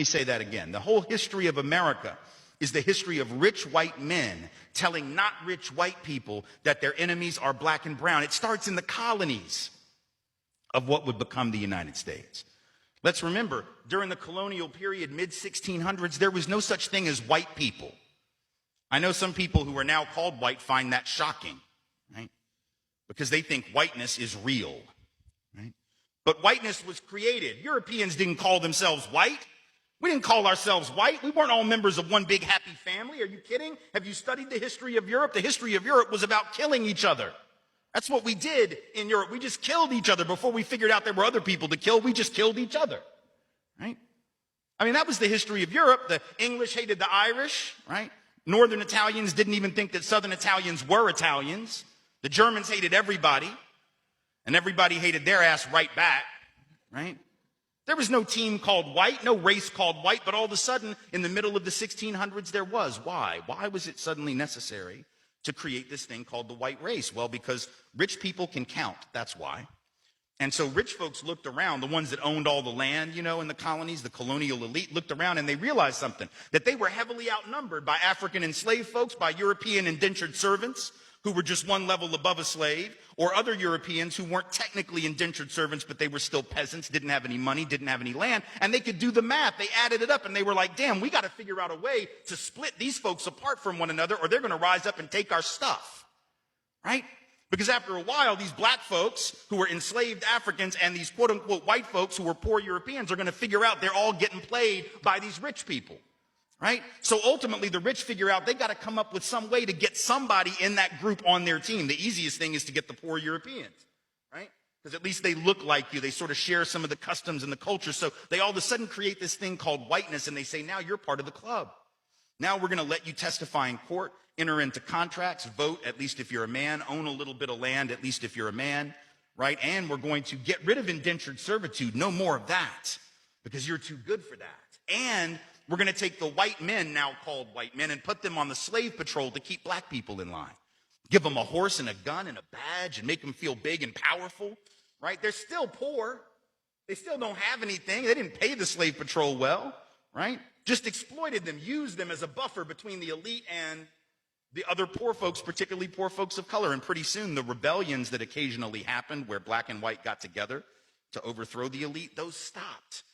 me say that again. The whole history of America is the history of rich white men telling not rich white people that their enemies are black and brown. It starts in the colonies of what would become the United States. Let's remember, during the colonial period, mid-1600s, there was no such thing as white people. I know some people who are now called white find that shocking, right? Because they think whiteness is real, right? But whiteness was created. Europeans didn't call themselves white. We didn't call ourselves white. We weren't all members of one big happy family. Are you kidding? Have you studied the history of Europe? The history of Europe was about killing each other. That's what we did in Europe. We just killed each other before we figured out there were other people to kill. We just killed each other, right? I mean, that was the history of Europe. The English hated the Irish, right? Northern Italians didn't even think that Southern Italians were Italians. The Germans hated everybody, and everybody hated their ass right back, right? There was no team called white, no race called white, but all of a sudden, in the middle of the 1600s, there was. Why? Why was it suddenly necessary to create this thing called the white race? Well, because rich people can count, that's why. And so rich folks looked around, the ones that owned all the land, you know, in the colonies, the colonial elite looked around and they realized something, that they were heavily outnumbered by African enslaved folks, by European indentured servants who were just one level above a slave, or other Europeans who weren't technically indentured servants, but they were still peasants, didn't have any money, didn't have any land, and they could do the math. They added it up and they were like, damn, we got to figure out a way to split these folks apart from one another or they're going to rise up and take our stuff, right? Because after a while, these black folks who were enslaved Africans and these quote unquote white folks who were poor Europeans are going to figure out they're all getting played by these rich people, right? So ultimately the rich figure out they got to come up with some way to get somebody in that group on their team. The easiest thing is to get the poor Europeans, right? Because at least they look like you. They sort of share some of the customs and the culture. So they all of a sudden create this thing called whiteness and they say, now you're part of the club. Now we're going to let you testify in court, enter into contracts, vote, at least if you're a man, own a little bit of land, at least if you're a man, right? And we're going to get rid of indentured servitude. No more of that because you're too good for that. And we're going to take the white men, now called white men, and put them on the slave patrol to keep black people in line. Give them a horse and a gun and a badge and make them feel big and powerful, right? They're still poor. They still don't have anything. They didn't pay the slave patrol well, right? Just exploited them, used them as a buffer between the elite and the other poor folks, particularly poor folks of color. And pretty soon the rebellions that occasionally happened where black and white got together to overthrow the elite, those stopped.